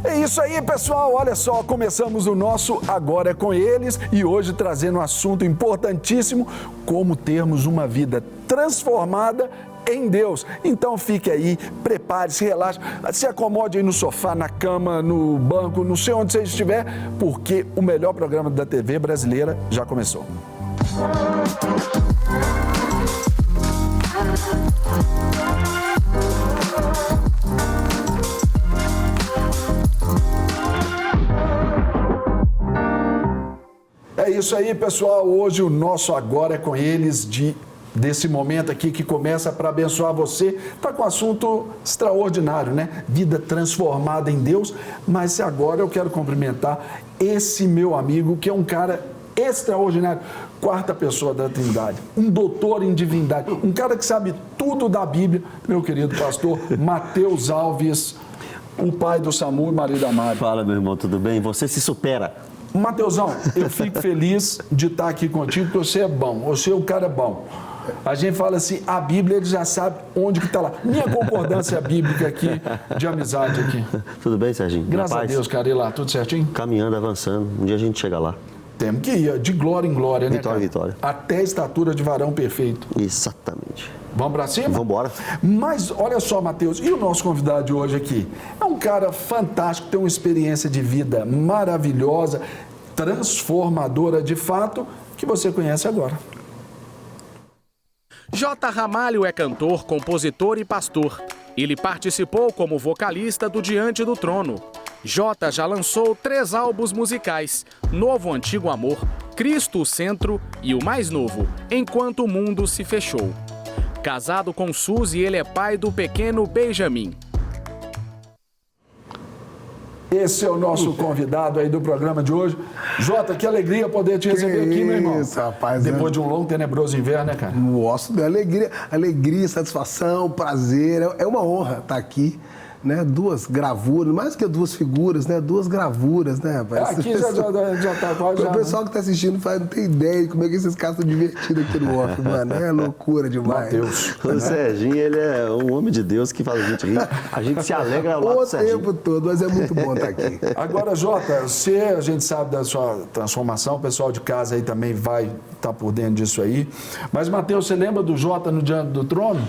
É isso aí, pessoal. Olha só, começamos o nosso Agora é com Eles e hoje trazendo um assunto importantíssimo, como termos uma vida transformada em Deus. Então fique aí, prepare-se, relaxe, se acomode aí no sofá, na cama, no banco, não sei onde você estiver, porque o melhor programa da TV brasileira já começou. É isso aí, pessoal. Hoje o nosso Agora é com Eles desse momento aqui que começa para abençoar você. Está com um assunto extraordinário, né? Vida transformada em Deus. Mas agora eu quero cumprimentar esse meu amigo, que é um cara extraordinário. Quarta pessoa da Trindade, um doutor em divindade, um cara que sabe tudo da Bíblia, meu querido pastor Matheus Alves, o pai do Samu e marido da Mari. Fala, meu irmão, tudo bem? Você se supera. Mateusão, eu fico feliz de estar aqui contigo, porque você é bom, você é um cara bom. A gente fala assim, a Bíblia, ele já sabe onde que está lá. Minha concordância bíblica aqui, de amizade aqui. Tudo bem, Serginho? Graças a Deus, cara, e lá, tudo certinho? Caminhando, avançando, um dia a gente chega lá. Temos que ir, de glória em glória, né, vitória, cara? vitória. Até a estatura de varão perfeito. Exatamente. Vamos pra cima? Vamos embora. Mas olha só, Matheus, e o nosso convidado de hoje aqui? É um cara fantástico, tem uma experiência de vida maravilhosa, transformadora de fato, que você conhece agora. J. Ramalho é cantor, compositor e pastor. Ele participou como vocalista do Diante do Trono. J já lançou 3 álbuns musicais: Novo Antigo Amor, Cristo o Centro e o mais novo, Enquanto o Mundo se Fechou. Casado com Suzy, ele é pai do pequeno Benjamin. Esse é o nosso convidado aí do programa de hoje. Jota, que alegria poder te receber aqui, meu irmão. Isso, rapaz. Depois de um longo, tenebroso inverno, né, cara? Nossa, alegria, satisfação, prazer. É uma honra estar aqui, né? 2 gravuras, mais que 2 figuras, né? 2 gravuras, né, rapaz? Aqui já tá quase. O pessoal que tá assistindo não tem ideia de como é que esses caras estão divertidos aqui no off, mano. É loucura demais. Mateus. O Serginho, ele é um homem de Deus que faz a gente rir. A gente se alegra lá do Serginho. O tempo todo, mas é muito bom estar aqui. Agora, Jota, a gente sabe da sua transformação, o pessoal de casa aí também vai estar por dentro disso aí. Mas, Mateus, você lembra do Jota no Diante do Trono?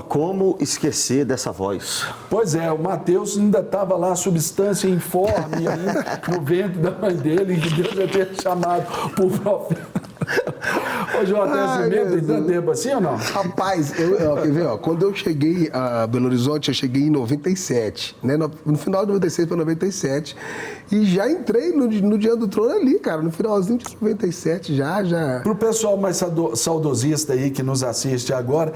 Como esquecer dessa voz? Pois é, o Mateus ainda estava lá, substância informe, ainda no ventre da mãe dele, que Deus já tinha chamado por profeta. Ô, Jota, esse mesmo tem tanto tempo assim ou não? Rapaz, quer ver, ó, quando eu cheguei a Belo Horizonte, eu cheguei em 97, né? No final de 96 para 97, e já entrei no Diante do Trono ali, cara, no finalzinho de 97 já. Pro pessoal mais saudosista aí que nos assiste agora,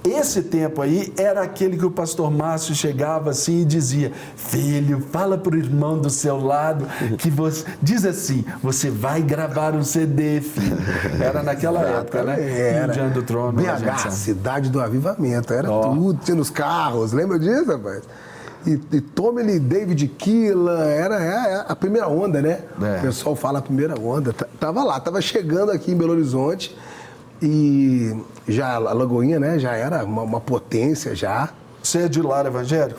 esse tempo aí era aquele que o pastor Márcio chegava assim e dizia: filho, fala pro irmão do seu lado que você... Diz assim, você vai gravar um CD, filho. Era naquela época, né? Era. Diante do Trono. BH, Cidade do Avivamento, era tudo, tinha nos carros, lembra disso, rapaz? E tome-lhe David Keelan, era a primeira onda, né? É. O pessoal fala a primeira onda. Tava lá, tava chegando aqui em Belo Horizonte. E já a Lagoinha, né, já era uma potência já. Você é de lar evangélico?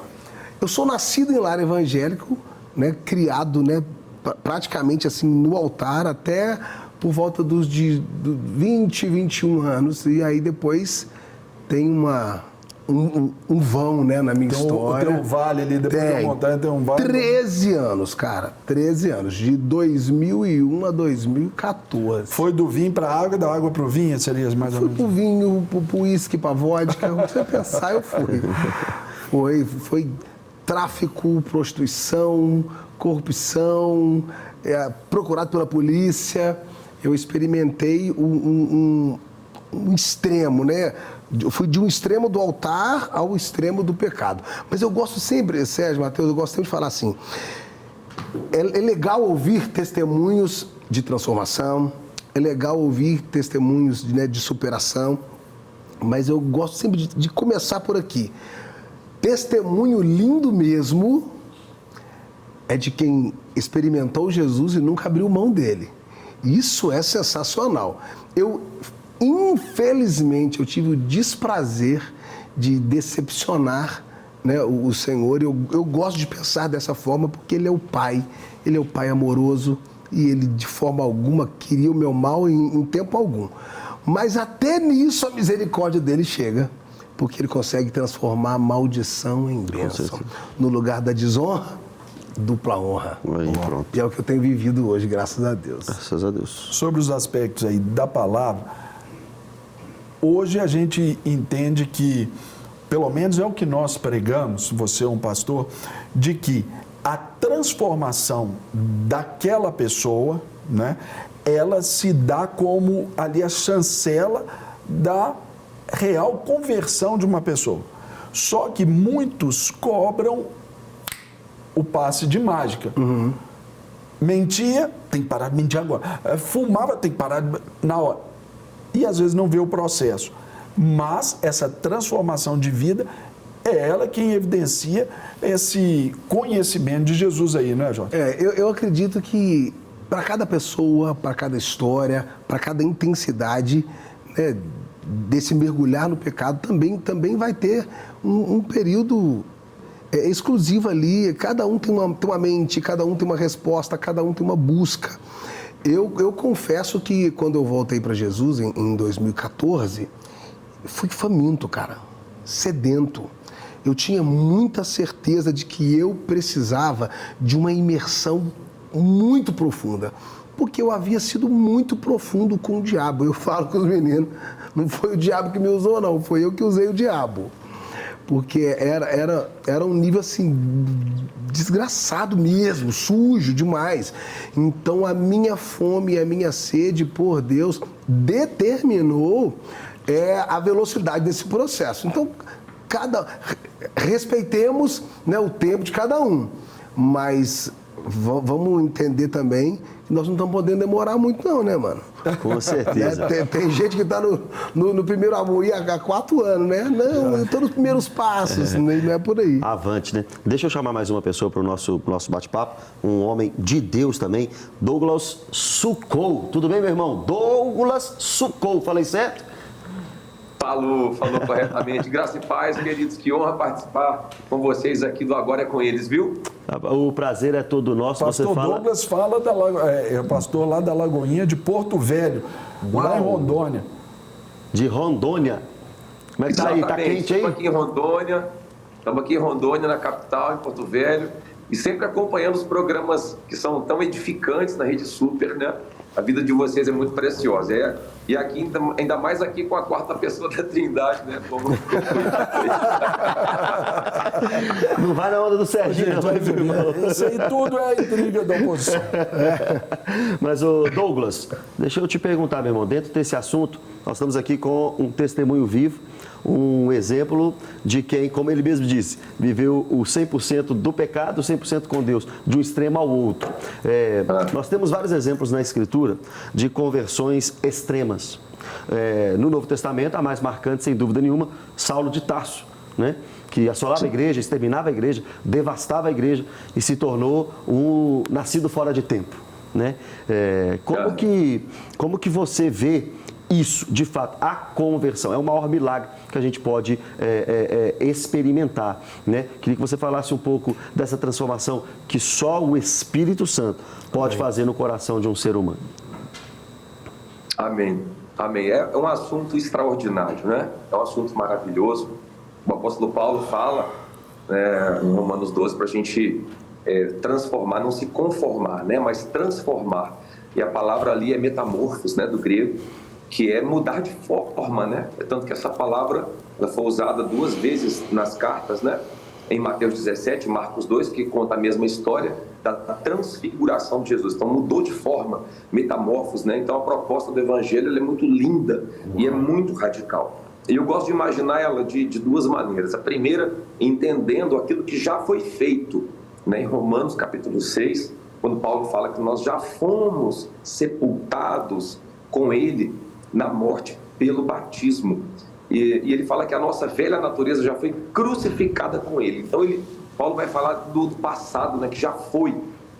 Eu sou nascido em lar evangélico, né, criado, né, praticamente assim no altar até por volta dos 20, 21 anos. E aí depois tem um vão, né, na minha história. Tem um vale ali, depois da montanha tem um vale. 13 anos, cara. 13 anos. De 2001 a 2014. Foi do vinho para a água, da água para o vinho, seria mais ou Fui menos? pro vinho, pro uísque, pra vodka. Você pensar, eu fui. Foi tráfico, prostituição, corrupção, procurado pela polícia. Eu experimentei um extremo, né? Eu fui de um extremo do altar ao extremo do pecado. Mas eu gosto sempre, Sérgio, Matheus, eu gosto sempre de falar assim, é legal ouvir testemunhos de transformação, é legal ouvir testemunhos de superação, mas eu gosto sempre de começar por aqui. Testemunho lindo mesmo é de quem experimentou Jesus e nunca abriu mão dele. Isso é sensacional. Infelizmente, eu tive o desprazer de decepcionar né, o Senhor. Eu gosto de pensar dessa forma porque Ele é o Pai amoroso e Ele de forma alguma queria o meu mal em tempo algum. Mas até nisso a misericórdia dele chega, porque Ele consegue transformar a maldição em bênção. No lugar da desonra, dupla honra. Aí, pronto. E é o que eu tenho vivido hoje, graças a Deus. Graças a Deus. Sobre os aspectos aí da palavra, hoje a gente entende que, pelo menos é o que nós pregamos, você é um pastor, de que a transformação daquela pessoa, né, ela se dá como ali a chancela da real conversão de uma pessoa. Só que muitos cobram o passe de mágica. Mentia, tem que parar de mentir agora. Fumava, tem que parar na hora. E às vezes não vê o processo. Mas essa transformação de vida é ela quem evidencia esse conhecimento de Jesus aí, não é, Jorge? Eu acredito que para cada pessoa, para cada história, para cada intensidade, né, desse mergulhar no pecado, também vai ter um período exclusivo ali. Cada um tem uma mente, cada um tem uma resposta, cada um tem uma busca. Eu confesso que quando eu voltei para Jesus em 2014, fui faminto, cara, sedento. Eu tinha muita certeza de que eu precisava de uma imersão muito profunda, porque eu havia sido muito profundo com o diabo. Eu falo com os meninos, não foi o diabo que me usou, não, foi eu que usei o diabo. Porque era um nível assim, desgraçado mesmo, sujo demais. Então a minha fome e a minha sede por Deus determinou a velocidade desse processo. Então, respeitemos, né, o tempo de cada um, mas vamos entender também que nós não estamos podendo demorar muito não, né, mano? Com certeza. Tem gente que está no primeiro amor há 4 anos, né? Não, eu estou nos primeiros passos, não é por aí. Avante, né? Deixa eu chamar mais uma pessoa para o nosso bate-papo, um homem de Deus também, Douglas Sucou. Tudo bem, meu irmão? Douglas Sucou, falei certo? Falou corretamente. Graça e paz, queridos, que honra participar com vocês aqui do Agora é com Eles, viu? O prazer é todo nosso. Pastor Você fala... Douglas fala pastor lá da Lagoinha de Porto Velho, lá em Rondônia. De Rondônia? Como é que tá aí? Tá quente aí? Estamos aqui em Rondônia, na capital, em Porto Velho, e sempre acompanhando os programas que são tão edificantes na Rede Super, né? A vida de vocês é muito preciosa. E aqui, ainda mais aqui com a quarta pessoa da Trindade, né? Como... Não vai na onda do Serginho, não, vai, irmão. Isso aí tudo é intriga da oposição. Mas, Douglas, deixa eu te perguntar, meu irmão, dentro desse assunto, nós estamos aqui com um testemunho vivo, um exemplo de quem, como ele mesmo disse, viveu o 100% do pecado, 100% com Deus, de um extremo ao outro. Nós temos vários exemplos na Escritura de conversões extremas. No Novo Testamento, a mais marcante, sem dúvida nenhuma, Saulo de Tarso, né? Que assolava a igreja, exterminava a igreja, devastava a igreja e se tornou um nascido fora de tempo, né? Como que você vê isso, de fato, a conversão? É o maior milagre que a gente pode experimentar, né? Queria que você falasse um pouco dessa transformação que só o Espírito Santo pode fazer no coração de um ser humano. Amém. Amém. É um assunto extraordinário, né? É um assunto maravilhoso. O apóstolo Paulo fala, em Romanos 12, para a gente transformar, não se conformar, né? Mas transformar. E a palavra ali é metamorfos, né? Do grego, que é mudar de forma, né? Tanto que essa palavra ela foi usada 2 vezes nas cartas, né? Em Mateus 17 e Marcos 2, que conta a mesma história da transfiguração de Jesus. Então mudou de forma, metamorfos, né? Então a proposta do evangelho ela é muito linda e é muito radical. E eu gosto de imaginar ela de 2 maneiras. A primeira, entendendo aquilo que já foi feito, né? Em Romanos capítulo 6, quando Paulo fala que nós já fomos sepultados com ele na morte pelo batismo. E ele fala que a nossa velha natureza já foi crucificada com ele. Então Paulo vai falar do passado, né, que já foi,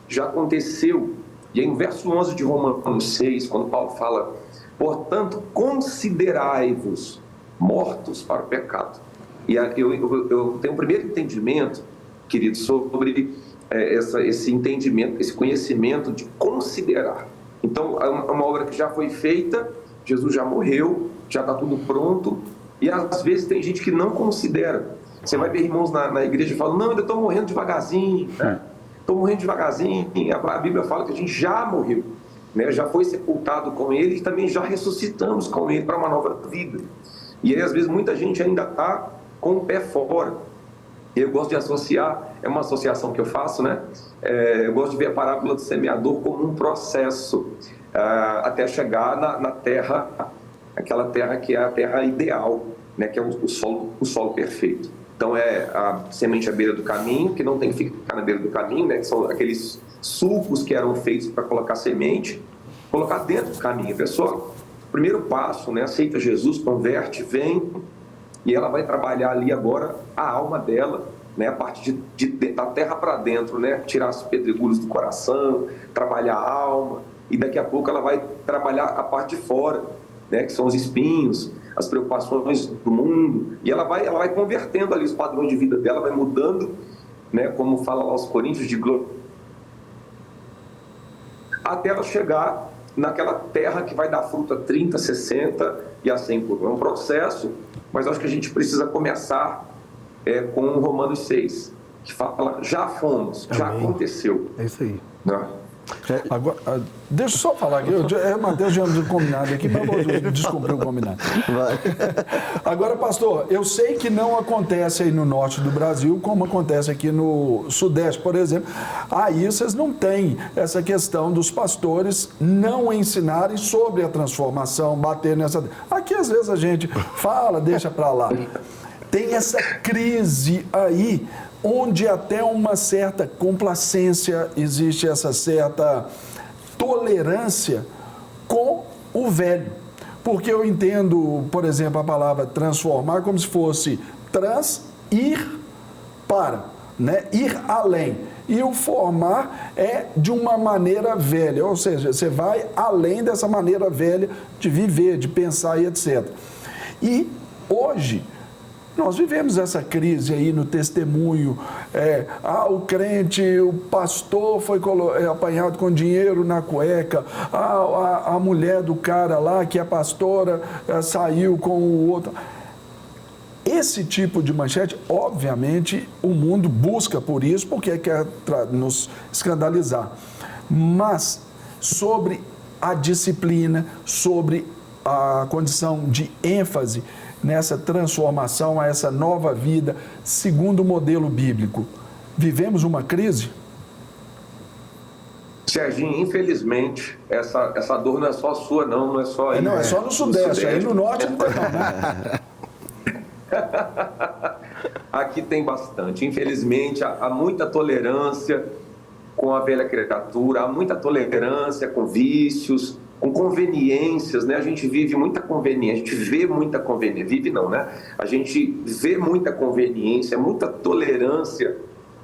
já aconteceu. E aí, no verso 11 de Romanos 6, quando Paulo fala, portanto, considerai-vos mortos para o pecado E eu tenho um primeiro entendimento, querido, sobre esse entendimento, esse conhecimento de considerar. Então, é uma obra que já foi feita, Jesus já morreu, já está tudo pronto, e às vezes tem gente que não considera. Você vai ver irmãos na igreja e falam, não, ainda estou morrendo devagarzinho, estou morrendo devagarzinho. A Bíblia fala que a gente já morreu, né? Já foi sepultado com Ele e também já ressuscitamos com Ele para uma nova vida. E aí, às vezes, muita gente ainda está com o pé fora. Eu gosto de associar, é uma associação que eu faço, né? Eu gosto de ver a parábola do semeador como um processo até chegar na terra, aquela terra que é a terra ideal, né? Que é o solo perfeito. Então, a semente à beira do caminho, que não tem que ficar na beira do caminho, né? Que são aqueles sulcos que eram feitos para colocar semente, colocar dentro do caminho. Pessoal, primeiro passo, né? Aceita Jesus, converte, vem, e ela vai trabalhar ali agora a alma dela, né? A parte da terra para dentro, né? Tirar os pedregulhos do coração, trabalhar a alma, e daqui a pouco ela vai trabalhar a parte de fora, né? Que são os espinhos, as preocupações do mundo, e ela vai convertendo ali os padrões de vida dela, vai mudando, né? Como fala lá os Coríntios, de glória, até ela chegar naquela terra que vai dar fruta 30, 60 e assim por. É um processo, mas acho que a gente precisa começar com Romanos 6, que fala, já fomos, já aconteceu. É isso aí. Né? Agora, deixa eu só falar aqui, Mateus já tinha combinado aqui, mas vou descumprir o combinado. Agora, pastor, eu sei que não acontece aí no norte do Brasil como acontece aqui no sudeste, por exemplo. Aí vocês não têm essa questão dos pastores não ensinarem sobre a transformação, bater nessa... Aqui às vezes a gente fala, deixa para lá. Tem essa crise aí, onde até uma certa complacência, existe essa certa tolerância com o velho. Porque eu entendo, por exemplo, a palavra transformar como se fosse ir para, né? Ir além. E o formar é de uma maneira velha, ou seja, você vai além dessa maneira velha de viver, de pensar e etc. E hoje nós vivemos essa crise aí no testemunho, o crente, o pastor foi apanhado com dinheiro na cueca, a mulher do cara lá, que é pastora, saiu com o outro. Esse tipo de manchete, obviamente, o mundo busca por isso, porque quer nos escandalizar. Mas sobre a disciplina, sobre a condição de ênfase nessa transformação, a essa nova vida, segundo o modelo bíblico. Vivemos uma crise? Serginho, infelizmente, essa dor não é só sua, não é só aí. Não, é só no Sudeste, aí no Norte não tem não. Aqui tem bastante. Infelizmente, há muita tolerância com a velha criatura, há muita tolerância com vícios, com conveniências, né? A gente vive muita conveniência, a gente vê muita conveniência, vive não, né? A gente vê muita conveniência, muita tolerância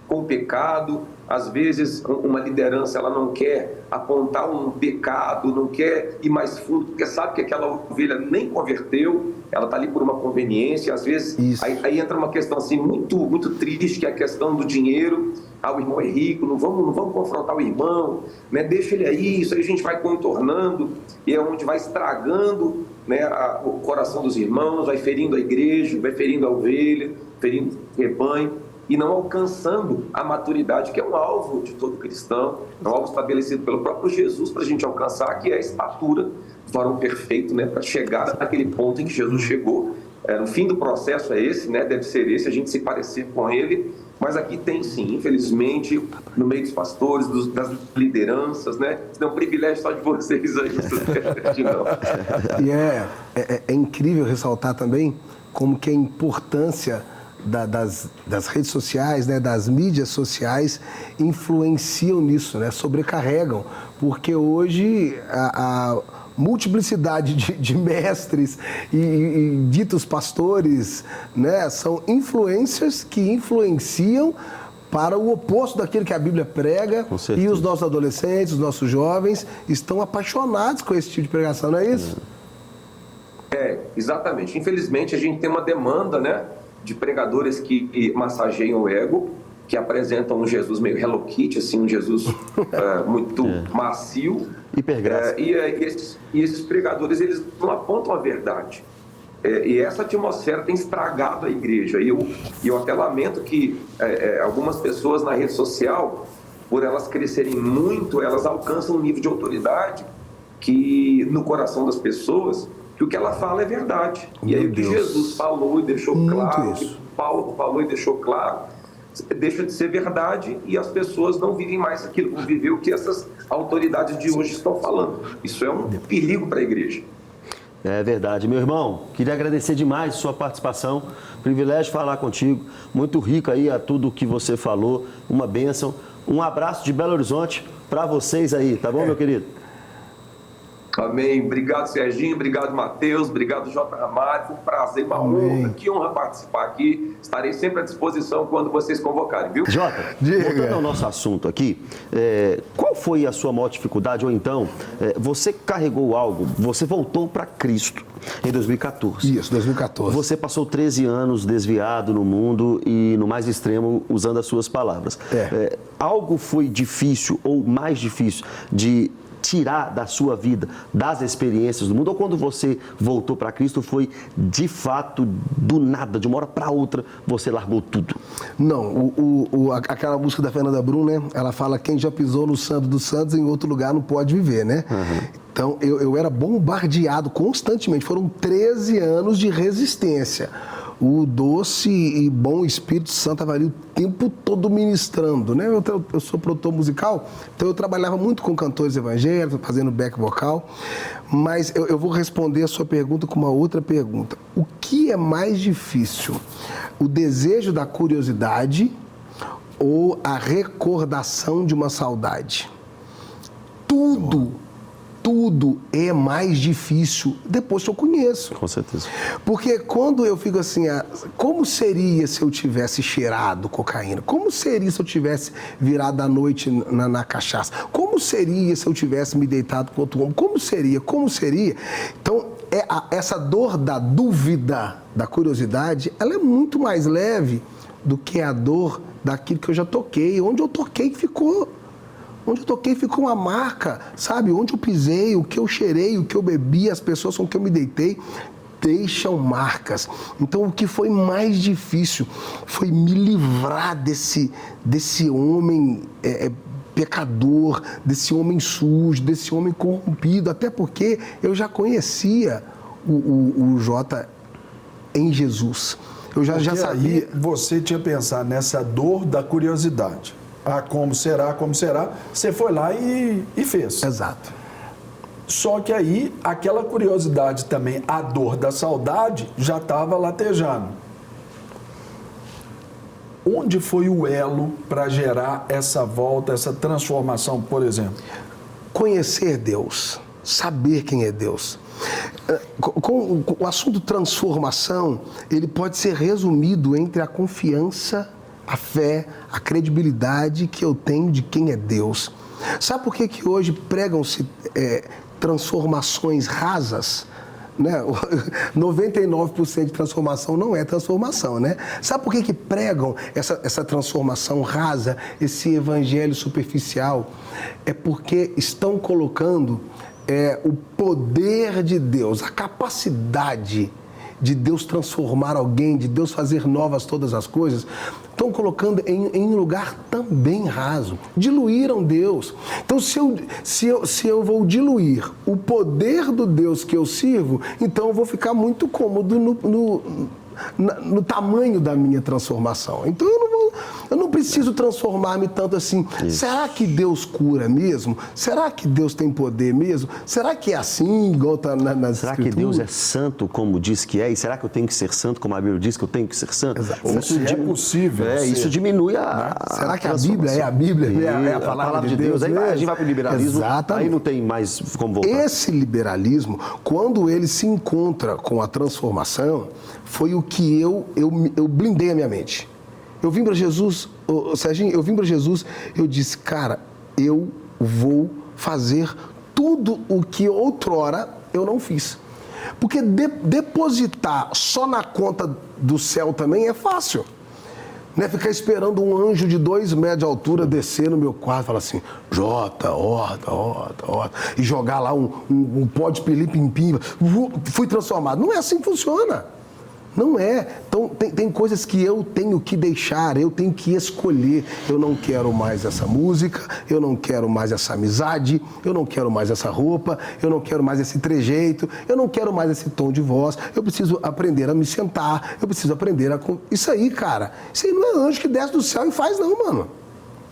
com o pecado. Às vezes, uma liderança, ela não quer apontar um pecado, não quer ir mais fundo, porque sabe que aquela ovelha nem converteu, ela está ali por uma conveniência. Às vezes, aí entra uma questão assim, muito, muito triste, que é a questão do dinheiro. O irmão é rico, não vamos confrontar o irmão, né? Deixa ele aí, isso aí a gente vai contornando, e é onde vai estragando, né, o coração dos irmãos, vai ferindo a igreja, vai ferindo a ovelha, ferindo o rebanho, e não alcançando a maturidade, que é um alvo de todo cristão, é um alvo estabelecido pelo próprio Jesus para a gente alcançar, que é a estatura do varão perfeito, né, para chegar naquele ponto em que Jesus chegou. No fim do processo é esse, né, deve ser esse, a gente se parecer com ele. Mas aqui tem sim, infelizmente, no meio dos pastores, das lideranças, né? Isso é um privilégio só de vocês aí. E é incrível ressaltar também como que a importância das redes sociais, né, das mídias sociais, influenciam nisso, né? Sobrecarregam. Porque hoje a multiplicidade de mestres e ditos pastores, né, são influências que influenciam para o oposto daquilo que a Bíblia prega, e os nossos adolescentes, os nossos jovens estão apaixonados com esse tipo de pregação, não é isso? Exatamente. Infelizmente, a gente tem uma demanda, né, de pregadores que massageiam o ego, que apresentam um Jesus meio Hello Kitty, assim, um Jesus muito macio. Hipergraça. E esses pregadores, eles não apontam a verdade. E essa atmosfera tem estragado a igreja. E eu até lamento que algumas pessoas na rede social, por elas crescerem muito, elas alcançam um nível de autoridade que, no coração das pessoas, que o que ela fala é verdade. E aí o que Jesus falou e deixou claro, o que Paulo falou e deixou claro, deixa de ser verdade e as pessoas não vivem mais aquilo, vão viver o que essas autoridades de hoje estão falando. Isso é um perigo para a igreja. É verdade. Meu irmão, queria agradecer demais a sua participação. Privilégio falar contigo. Muito rico aí a tudo que você falou. Uma bênção. Um abraço de Belo Horizonte para vocês aí, tá bom, meu querido? Amém. Obrigado, Serginho. Obrigado, Matheus. Obrigado, J. Ramalho. Foi um prazer, uma honra. Que honra participar aqui. Estarei sempre à disposição quando vocês convocarem, viu? Jota, voltando ao nosso assunto aqui, qual foi a sua maior dificuldade? Ou então, você carregou algo, você voltou para Cristo em 2014. Isso, 2014. Você passou 13 anos desviado no mundo e, no mais extremo, usando as suas palavras. Algo foi difícil ou mais difícil de tirar da sua vida, das experiências do mundo, ou quando você voltou para Cristo, foi de fato do nada, de uma hora para outra, você largou tudo? Não, aquela música da Fernanda Brum, né? Ela fala: quem já pisou no Santo dos Santos, em outro lugar não pode viver, né? Então, eu era bombardeado constantemente, foram 13 anos de resistência. O doce e bom Espírito Santo estava ali o tempo todo ministrando, né? Eu sou produtor musical, então eu trabalhava muito com cantores evangélicos, fazendo back vocal, mas eu vou responder a sua pergunta com uma outra pergunta. O que é mais difícil? O desejo da curiosidade ou a recordação de uma saudade? Tudo é mais difícil depois que eu conheço. Com certeza. Porque quando eu fico assim, como seria se eu tivesse cheirado cocaína? Como seria se eu tivesse virado à noite na cachaça? Como seria se eu tivesse me deitado com outro homem? Como seria? Então, essa dor da dúvida, da curiosidade, ela é muito mais leve do que a dor daquilo que eu já toquei. Onde eu toquei ficou uma marca, sabe? Onde eu pisei, o que eu cheirei, o que eu bebi, as pessoas com quem eu me deitei, deixam marcas. Então, o que foi mais difícil foi me livrar desse homem pecador, desse homem sujo, desse homem corrompido, até porque eu já conhecia o Jota em Jesus. Eu já sabia. Aí você tinha pensado nessa dor da curiosidade. Como será, você foi lá e fez. Exato. Só que aí, aquela curiosidade também, a dor da saudade, já estava latejando. Onde foi o elo para gerar essa volta, essa transformação, por exemplo? Conhecer Deus, saber quem é Deus. Com o assunto transformação, ele pode ser resumido entre a confiança, a fé, a credibilidade que eu tenho de quem é Deus. Sabe por que hoje pregam-se transformações rasas? Né? 99% de transformação não é transformação, né? Sabe por que pregam essa transformação rasa, esse evangelho superficial? É porque estão colocando o poder de Deus, a capacidade de Deus transformar alguém, de Deus fazer novas todas as coisas, estão colocando em um lugar também raso. Diluíram Deus. Então, se eu vou diluir o poder do Deus que eu sirvo, então eu vou ficar muito cômodo no tamanho da minha transformação. Então, eu não preciso transformar-me tanto assim. Isso. Será que Deus cura mesmo? Será que Deus tem poder mesmo? Será que é assim, igual está nas Será Escrituras? que Deus é santo como diz que é? E será que eu tenho que ser santo como a Bíblia diz que eu tenho que ser santo? Exato. Isso é possível. Isso diminui Será que a Bíblia é a Bíblia? É a palavra de Deus? Aí a gente vai para o liberalismo, Exatamente. Aí não tem mais como voltar. Esse liberalismo, quando ele se encontra com a transformação, foi o que eu blindei a minha mente. Eu vim para Jesus, Serginho, eu disse, cara, eu vou fazer tudo o que outrora eu não fiz. Porque depositar só na conta do céu também é fácil. Né? Ficar esperando um anjo de 2 metros de altura descer no meu quarto e falar assim, Jota, ota, e jogar lá um pó de pilim-pim-pim, fui transformado. Não é assim que funciona. Não é. Então, tem coisas que eu tenho que deixar, eu tenho que escolher. Eu não quero mais essa música, eu não quero mais essa amizade, eu não quero mais essa roupa, eu não quero mais esse trejeito, eu não quero mais esse tom de voz. Eu preciso aprender a me sentar, eu preciso aprender a... Isso aí, cara, isso aí não é anjo que desce do céu e faz não, mano.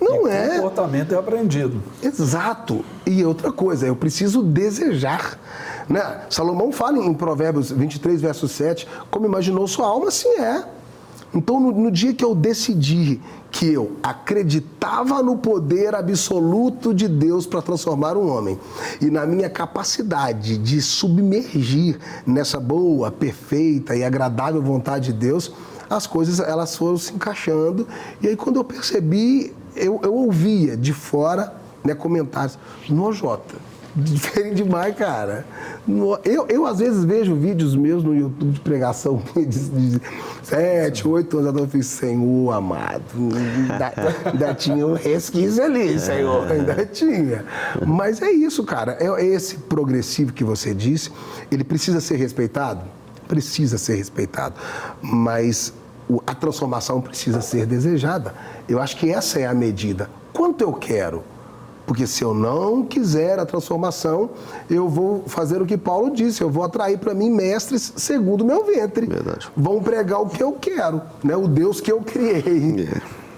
Não é. O comportamento é aprendido. Exato. E outra coisa, eu preciso desejar. Né? Salomão fala em Provérbios 23, verso 7, como imaginou sua alma, assim é. Então, no dia que eu decidi que eu acreditava no poder absoluto de Deus para transformar um homem e na minha capacidade de submergir nessa boa, perfeita e agradável vontade de Deus, as coisas elas foram se encaixando. E aí, quando eu percebi, eu ouvia de fora, né, comentários, no Jota, diferente demais, cara. Eu às vezes vejo vídeos meus no YouTube de pregação de 7, 8 anos, eu fiz, Senhor amado, ainda tinha um resquício ali, Senhor, ainda tinha. Mas é isso, cara, é esse progressivo que você disse, ele precisa ser respeitado? Precisa ser respeitado, mas a transformação precisa ser desejada. Eu acho que essa é a medida. Quanto eu quero? Porque se eu não quiser a transformação, eu vou fazer o que Paulo disse, eu vou atrair para mim mestres segundo o meu ventre. Verdade. Vão pregar o que eu quero, né? O Deus que eu criei.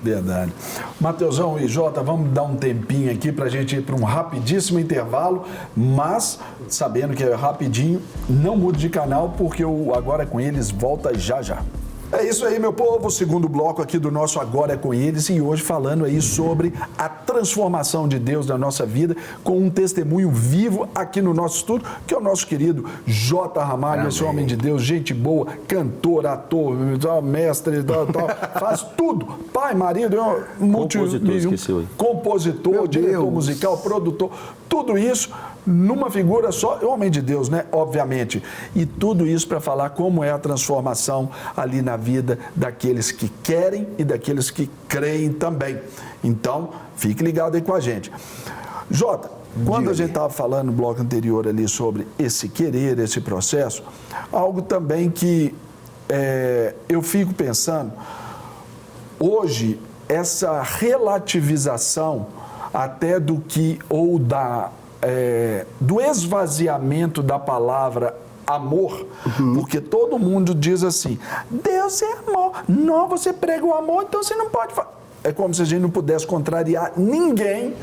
Verdade. Mateusão e Jota, vamos dar um tempinho aqui para a gente ir para um rapidíssimo intervalo, mas sabendo que é rapidinho, não mude de canal, porque o Agora é com Eles volta já já. É isso aí, meu povo, o segundo bloco aqui do nosso Agora é com Eles, e hoje falando aí sobre a transformação de Deus na nossa vida, com um testemunho vivo aqui no nosso estúdio, que é o nosso querido Jota Ramalho, esse homem de Deus, gente boa, cantor, ator, mestre, faz tudo, pai, marido, compositor, diretor musical, produtor, tudo isso numa figura só, homem de Deus, né? Obviamente. E tudo isso para falar como é a transformação ali na vida daqueles que querem e daqueles que creem também. Então, fique ligado aí com a gente. Jota, quando a gente estava falando no bloco anterior ali sobre esse querer, esse processo, algo também que eu fico pensando, hoje, essa relativização até do que, ou do esvaziamento da palavra amor, porque todo mundo diz assim, Deus é amor, não, você prega o amor, então você não pode falar. É como se a gente não pudesse contrariar ninguém,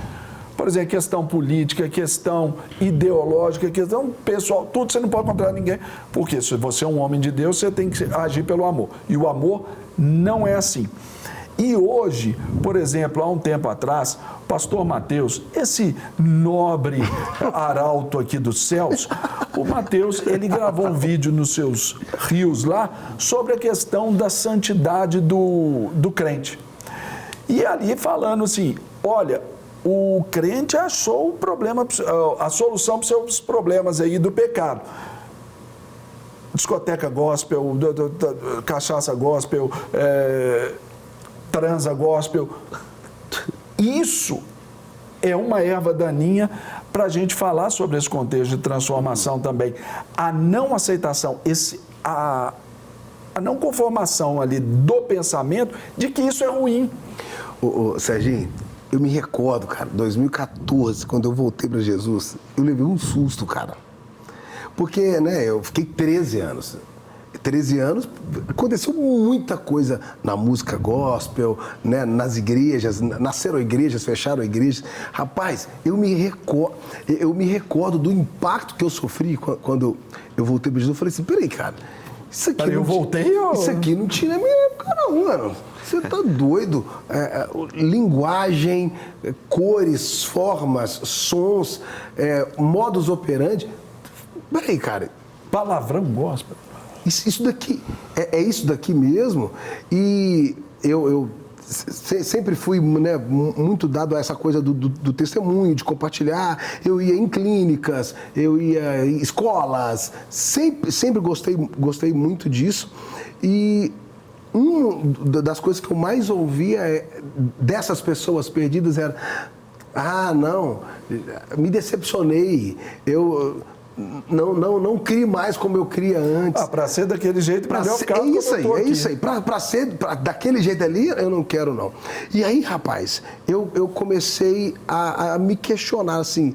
por exemplo, questão política, questão ideológica, questão pessoal, tudo você não pode contrariar ninguém, porque se você é um homem de Deus, você tem que agir pelo amor, e o amor não é assim. E hoje, por exemplo, há um tempo atrás, o pastor Mateus, esse nobre arauto aqui dos céus, o Mateus, ele gravou um vídeo nos seus rios lá sobre a questão da santidade do crente. E ali falando assim, olha, o crente achou o problema, a solução para os seus problemas aí do pecado. Discoteca gospel, cachaça gospel, transa gospel. Isso é uma erva daninha para a gente falar sobre esse contexto de transformação também. A não aceitação, a não conformação ali do pensamento de que isso é ruim. Serginho, eu me recordo, cara, 2014, quando eu voltei para Jesus, eu levei um susto, cara. Porque, né, eu fiquei 13 anos. 13 anos, aconteceu muita coisa na música gospel, né, nas igrejas, nasceram igrejas, fecharam igrejas. Rapaz, eu me recordo do impacto que eu sofri quando eu voltei para Jesus. Eu falei assim, peraí, cara, isso aqui não tinha na minha época não, mano. Você tá doido? Linguagem, cores, formas, sons, modus operandi. Peraí, cara. Palavrão gospel. Isso daqui, é isso daqui mesmo? E eu sempre fui, né, muito dado a essa coisa do testemunho, de compartilhar. Eu ia em clínicas, eu ia em escolas, sempre gostei muito disso. E uma das coisas que eu mais ouvia dessas pessoas perdidas era: ah, não, me decepcionei, eu não crie mais como eu cria antes. Para ser daquele jeito, melhor ficar como eu tô aqui. É isso aí. Para ser daquele jeito ali, eu não quero, não. E aí, rapaz, eu comecei a me questionar assim: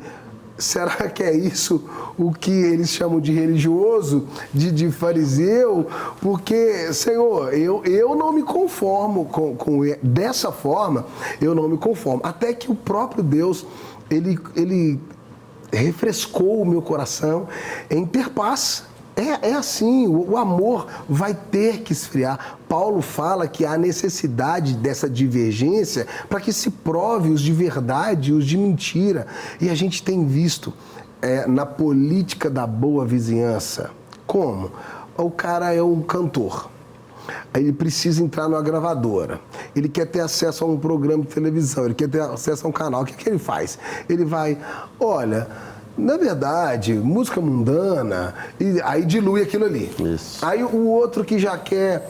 será que é isso o que eles chamam de religioso, de fariseu? Porque, Senhor, eu não me conformo com dessa forma, eu não me conformo. Até que o próprio Deus, ele refrescou o meu coração em ter paz. É assim, o amor vai ter que esfriar. Paulo fala que há necessidade dessa divergência para que se prove os de verdade e os de mentira. E a gente tem visto na política da boa vizinhança. Como? O cara é um cantor. Ele precisa entrar numa gravadora, ele quer ter acesso a um programa de televisão, ele quer ter acesso a um canal. O que ele faz? Ele vai, olha, na verdade, música mundana, e aí dilui aquilo ali. Isso. Aí o outro que já quer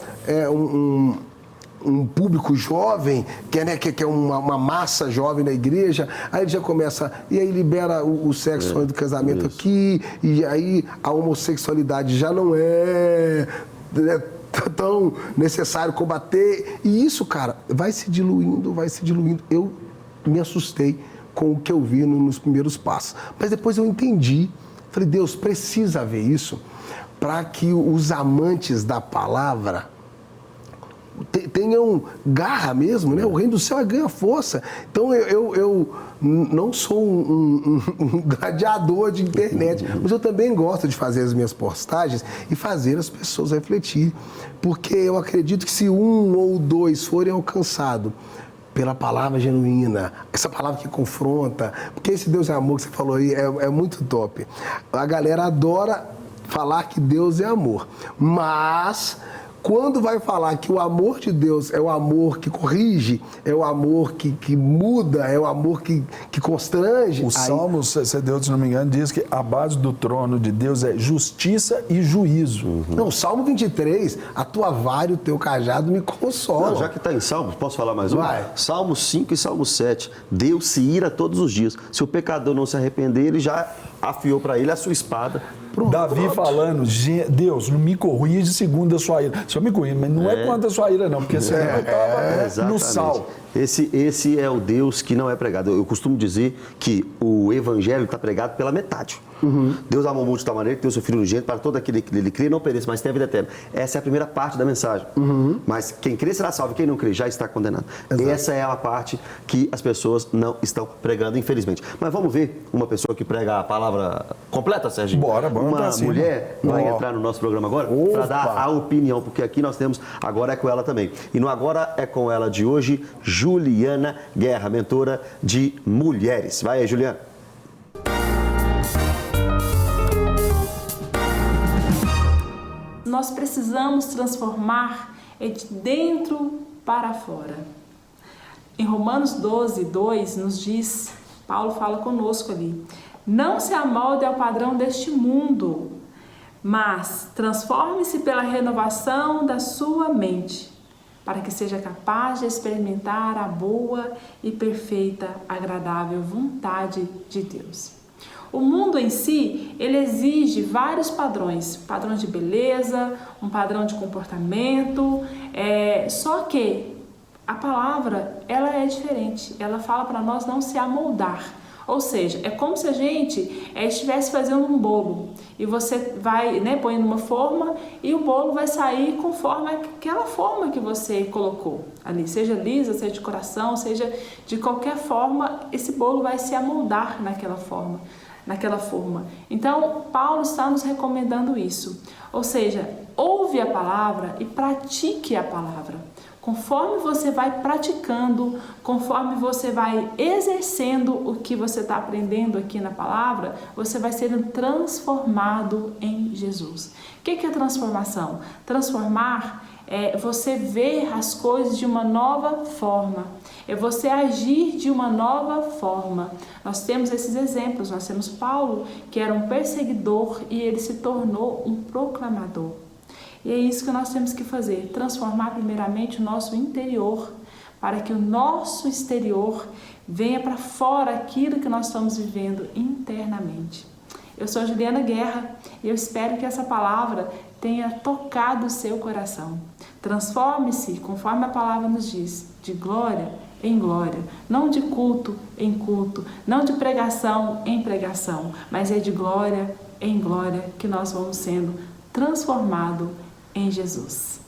um público jovem, quer uma massa jovem na igreja, aí ele já começa, e aí libera o sexo antes do casamento aqui, e aí a homossexualidade já não é tão necessário combater. E isso, cara, vai se diluindo. Eu me assustei com o que eu vi nos primeiros passos. Mas depois eu entendi. Falei, Deus, precisa haver isso para que os amantes da palavra tenham garra mesmo, né? O reino do céu ganha força. Então eu não sou um gladiador de internet, mas eu também gosto de fazer as minhas postagens e fazer as pessoas refletir. Porque eu acredito que se um ou dois forem alcançados pela palavra genuína, essa palavra que confronta, porque esse Deus é amor que você falou aí é muito top. A galera adora falar que Deus é amor, mas quando vai falar que o amor de Deus é o amor que corrige, é o amor que muda, é o amor que constrange... O Salmo 62, se não me engano, diz que a base do trono de Deus é justiça e juízo. Não, o Salmo 23, a tua vara e o teu cajado me consolam. Não, já que está em Salmos, posso falar mais um? Vai. Salmo 5 e Salmo 7. Deus se ira todos os dias. Se o pecador não se arrepender, ele já afiou para ele a sua espada. Davi falando, Deus, não me corrige segundo a sua ira. Só me corrige, mas não é quanto a sua ira, não, porque senão eu estava no sal. Esse é o Deus que não é pregado. Eu costumo dizer que o evangelho está pregado pela metade. Deus amou muito de tal maneira que deu seu Filho unigênito para todo aquele que nele crê não pereça, mas tenha vida eterna. Essa é a primeira parte da mensagem. Mas quem crê será salvo, quem não crê já está condenado. Exato. Essa é a parte que as pessoas não estão pregando, infelizmente. Mas vamos ver uma pessoa que prega a palavra completa, Serginho? Bora, uma mulher vai entrar no nosso programa agora para dar a opinião, porque aqui nós temos Agora é com ela também. E no Agora é com ela de hoje, Juliana Guerra, mentora de mulheres. Vai aí, Juliana. Nós precisamos transformar de dentro para fora. Em Romanos 12, 2 nos diz, Paulo fala conosco ali, não se amolde ao padrão deste mundo, mas transforme-se pela renovação da sua mente, para que seja capaz de experimentar a boa e perfeita, agradável vontade de Deus. O mundo em si, ele exige vários padrões de beleza, um padrão de comportamento, só que a palavra, ela é diferente, ela fala para nós não se amoldar. Ou seja, é como se a gente estivesse fazendo um bolo e você vai, põe numa forma e o bolo vai sair conforme aquela forma que você colocou ali, seja lisa, seja de coração, seja de qualquer forma, esse bolo vai se amoldar naquela forma. Então, Paulo está nos recomendando isso. Ou seja, ouve a palavra e pratique a palavra. Conforme você vai praticando, conforme você vai exercendo o que você está aprendendo aqui na palavra, você vai sendo transformado em Jesus. O que é transformação? Transformar é você ver as coisas de uma nova forma, é você agir de uma nova forma. Nós temos esses exemplos, nós temos Paulo, que era um perseguidor e ele se tornou um proclamador. E é isso que nós temos que fazer, transformar primeiramente o nosso interior, para que o nosso exterior venha para fora aquilo que nós estamos vivendo internamente. Eu sou Juliana Guerra e eu espero que essa palavra tenha tocado o seu coração. Transforme-se, conforme a palavra nos diz, de glória em glória, não de culto em culto, não de pregação em pregação, mas é de glória em glória que nós vamos sendo transformados em Jesus.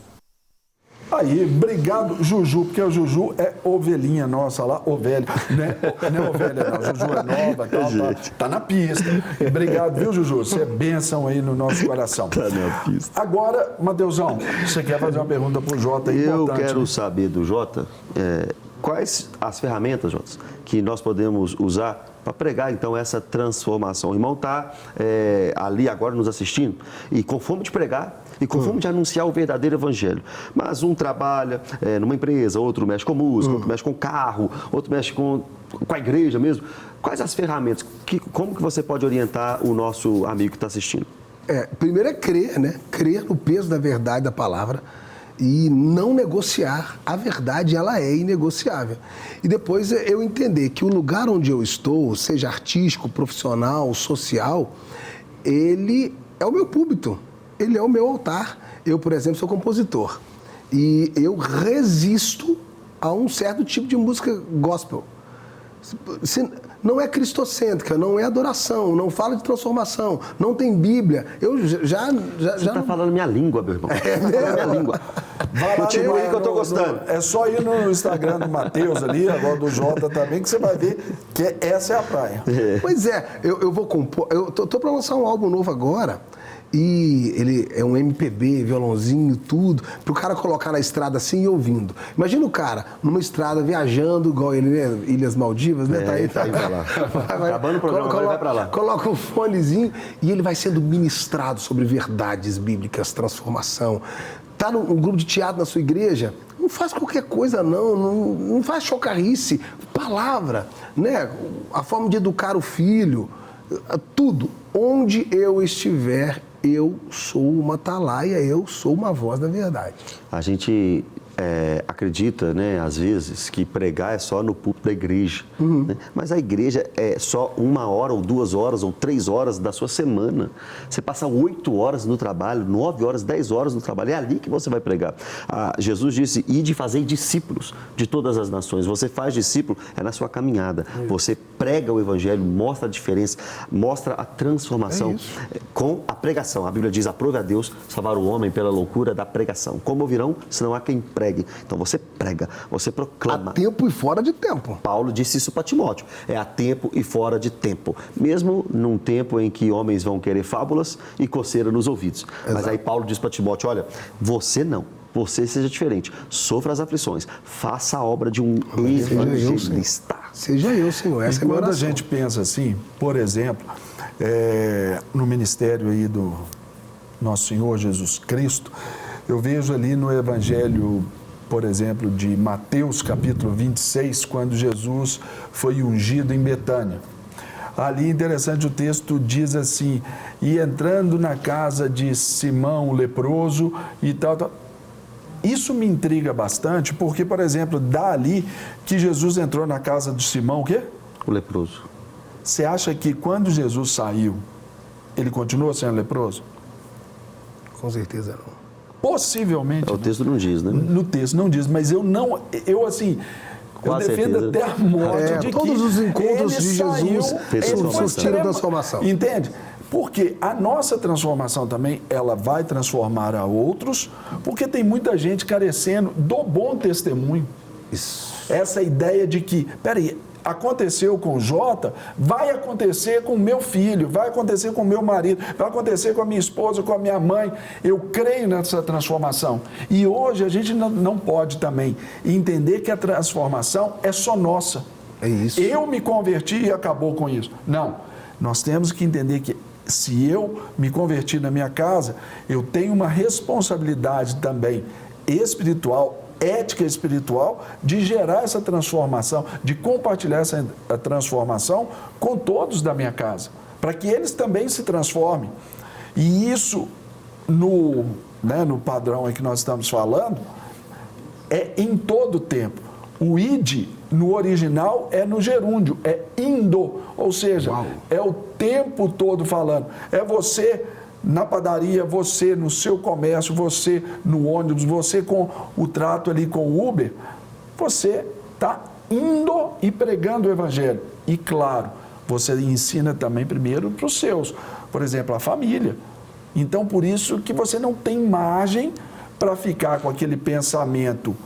Aí, obrigado, Juju, porque o Juju é ovelhinha nossa lá, ovelha, né? Não é ovelha, não, Juju é nova, tá na pista. Obrigado, viu, Juju? Você é bênção aí no nosso coração. Tá na pista. Agora, Mateusão, você quer fazer uma pergunta pro Jota aí? Eu quero saber do Jota, quais as ferramentas, Jota, que nós podemos usar para pregar, então, essa transformação. O irmão está ali agora nos assistindo e com fome de pregar e com fome de anunciar o verdadeiro evangelho. Mas um trabalha numa empresa, outro mexe com música, outro mexe com carro, outro mexe com a igreja mesmo. Quais as ferramentas? Como que você pode orientar o nosso amigo que está assistindo? Primeiro é crer, né? Crer no peso da verdade da palavra e não negociar. A verdade, ela é inegociável. E depois eu entender que o lugar onde eu estou, seja artístico, profissional, social, ele é o meu púlpito, ele é o meu altar. Eu, por exemplo, sou compositor e eu resisto a um certo tipo de música gospel. Não é cristocêntrica, não é adoração, não fala de transformação, não tem Bíblia. Eu já Você está falando minha língua, meu irmão. Minha língua. Continua aí que eu tô gostando. É só ir no Instagram do Mateus ali, agora do Jota também, que você vai ver que essa é a praia. Pois é, eu vou compor. Eu tô para lançar um álbum novo agora. E ele é um MPB, violãozinho, tudo, pro cara colocar na estrada assim e ouvindo. Imagina o cara numa estrada viajando, igual ele, né? Ilhas Maldivas, né? Tá aí pra lá. Acabando o programa, ele vai pra lá. Coloca um fonezinho e ele vai sendo ministrado sobre verdades bíblicas, transformação. Tá num grupo de teatro na sua igreja, não faz qualquer coisa não faz chocarrice, palavra, né? A forma de educar o filho, tudo. Onde eu estiver, eu sou uma atalaia, eu sou uma voz da verdade. A gente acredita, né, às vezes, que pregar é só no púlpito da igreja. Né? Mas a igreja é só 1 hora, ou 2 horas, ou 3 horas da sua semana. Você passa 8 horas no trabalho, 9 horas, 10 horas no trabalho. É ali que você vai pregar. Jesus disse, ide fazer discípulos de todas as nações. Você faz discípulo, é na sua caminhada. Você prega o evangelho, mostra a diferença, mostra a transformação com a pregação. A Bíblia diz, aprove a Deus salvar o homem pela loucura da pregação. Como ouvirão, se não há quem pregue? Então você prega, você proclama. A tempo e fora de tempo. Paulo disse isso para Timóteo, é a tempo e fora de tempo. Mesmo num tempo em que homens vão querer fábulas e coceira nos ouvidos. Exato. Mas aí Paulo diz para Timóteo, olha, você não. Você seja diferente, sofra as aflições, faça a obra de um evangelista. Seja eu, Senhor, essa é a minha oração. Quando a gente pensa assim, por exemplo, no ministério aí do nosso Senhor Jesus Cristo, eu vejo ali no Evangelho, por exemplo, de Mateus, capítulo 26, quando Jesus foi ungido em Betânia. Ali, interessante, o texto diz assim, e entrando na casa de Simão, o leproso, e tal. Isso me intriga bastante, porque, por exemplo, dali que Jesus entrou na casa de Simão, o quê? O leproso. Você acha que quando Jesus saiu, ele continua sendo leproso? Com certeza não. Possivelmente. O texto não diz, né? No texto não diz, mas eu defendo até a morte de todos que os encontros de Jesus surtiram transformação. Entende? Porque a nossa transformação também, ela vai transformar a outros, porque tem muita gente carecendo do bom testemunho. Isso. Essa ideia de que, peraí, aconteceu com o Jota, vai acontecer com o meu filho, vai acontecer com o meu marido, vai acontecer com a minha esposa, com a minha mãe. Eu creio nessa transformação. E hoje a gente não pode também entender que a transformação é só nossa. É isso. Eu me converti e acabou com isso. Não. Nós temos que entender que se eu me converti na minha casa, eu tenho uma responsabilidade também espiritual, ética espiritual, de gerar essa transformação, de compartilhar essa transformação com todos da minha casa, para que eles também se transformem. E isso, no padrão aí que nós estamos falando, é em todo o tempo. O id, no original, é no gerúndio, é indo, ou seja, é o tempo todo falando. É você na padaria, você no seu comércio, você no ônibus, você com o trato ali com o Uber, você está indo e pregando o evangelho. E claro, você ensina também primeiro para os seus, por exemplo, a família. Então, por isso que você não tem margem para ficar com aquele pensamento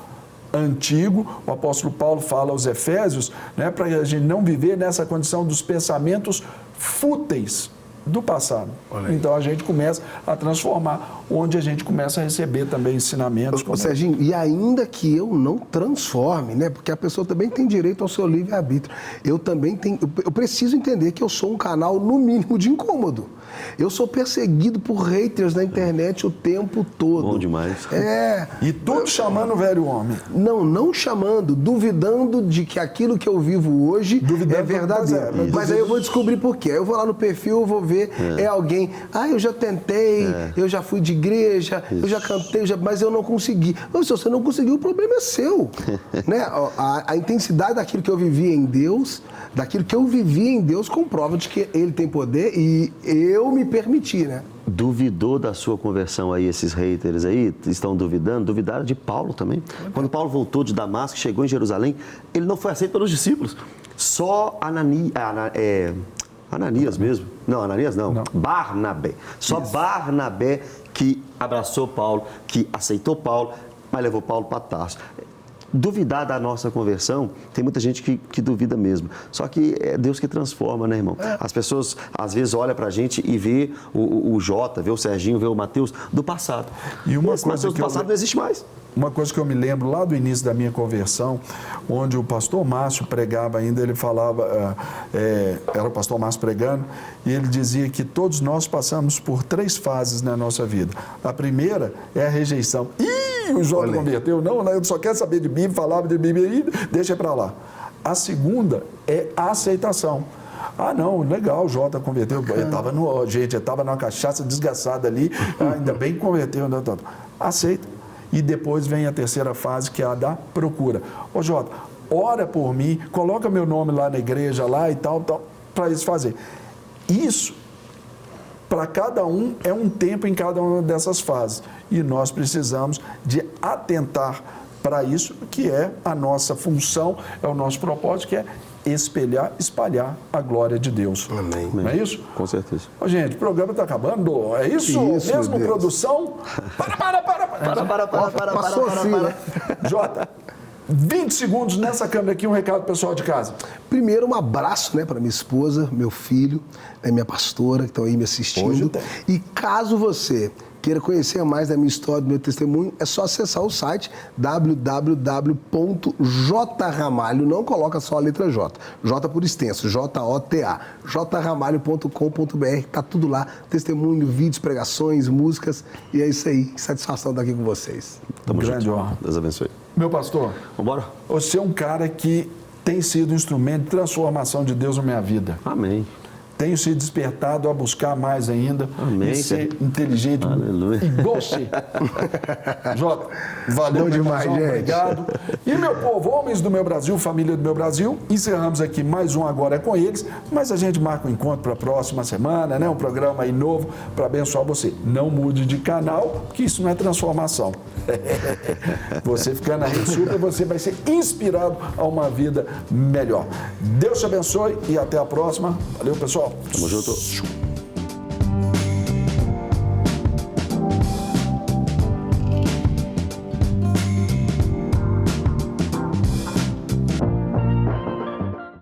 antigo. O apóstolo Paulo fala aos Efésios, para a gente não viver nessa condição dos pensamentos fúteis do passado. Então a gente começa a transformar, onde a gente começa a receber também ensinamentos. Serginho, e ainda que eu não transforme, porque a pessoa também tem direito ao seu livre-arbítrio. Eu preciso entender que eu sou um canal, no mínimo, de incômodo. Eu sou perseguido por haters na internet o tempo todo. Bom demais. E tudo chamando o velho homem. Não chamando, duvidando de que aquilo que eu vivo hoje é verdadeiro. Mas aí eu vou descobrir por quê. Aí eu vou lá no perfil, eu vou ver, é alguém, eu já tentei, eu já fui de igreja, eu já cantei, mas eu não consegui. Mas se você não conseguiu, o problema é seu. A intensidade daquilo que eu vivia em Deus, daquilo que eu vivia em Deus, comprova de que Ele tem poder e eu me permiti, Duvidou da sua conversão aí, esses haters aí, estão duvidando? Duvidaram de Paulo também. Quando Paulo voltou de Damasco, chegou em Jerusalém, ele não foi aceito pelos discípulos. Só Ananias mesmo. Não, Ananias não. Barnabé. Só isso. Barnabé que abraçou Paulo, que aceitou Paulo, mas levou Paulo para Tarso. Duvidar da nossa conversão, tem muita gente que duvida mesmo. Só que é Deus que transforma, né, irmão? As pessoas, às vezes, olham pra gente e vê o Jota, vê o Serginho, vê o Mateus do passado. E uma coisa do passado não existe mais. Uma coisa que eu me lembro lá do início da minha conversão, onde o pastor Márcio pregava ainda, ele falava, era o pastor Márcio pregando, e ele dizia que todos nós passamos por 3 fases na nossa vida. A primeira é a rejeição. O Jota converteu, não, eu só quero saber de Bíblia, falava de Bíblia, deixa para lá. A segunda é a aceitação. Não, legal, o Jota converteu, eu estava numa cachaça desgraçada ali, ainda bem que converteu, aceita. E depois vem a terceira fase, que é a da procura. Jota, ora por mim, coloca meu nome lá na igreja, lá e tal, para eles fazerem. Isso, para cada um, é um tempo em cada uma dessas fases. E nós precisamos de atentar para isso, que é a nossa função, é o nosso propósito, que é espalhar a glória de Deus. Amém. Não é isso? Com certeza. Gente, o programa está acabando. É isso mesmo, produção? Para. Jota, 20 segundos nessa câmera aqui, um recado pessoal de casa. Primeiro, um abraço para minha esposa, meu filho, minha pastora, que estão aí me assistindo. E caso você queira conhecer mais da minha história, do meu testemunho, é só acessar o site www.jramalho, não coloca só a letra J, J por extenso, J-O-T-A, jramalho.com.br, tá tudo lá, testemunho, vídeos, pregações, músicas, e é isso aí, que satisfação estar aqui com vocês. Tamo grande junto. honra. Deus abençoe. Meu pastor, vambora? Você é um cara que tem sido um instrumento de transformação de Deus na minha vida. Amém. Tenho se despertado a buscar mais ainda. Amém, e ser inteligente. Aleluia. E você. Jota, valeu demais, gente. Obrigado. E meu povo, homens do meu Brasil, família do meu Brasil, encerramos aqui mais um Agora é com Eles, mas a gente marca um encontro para a próxima semana, um programa aí novo para abençoar você. Não mude de canal, que isso não é transformação. Você ficando na Rede Super, você vai ser inspirado a uma vida melhor. Deus te abençoe e até a próxima. Valeu, pessoal. Tamo junto.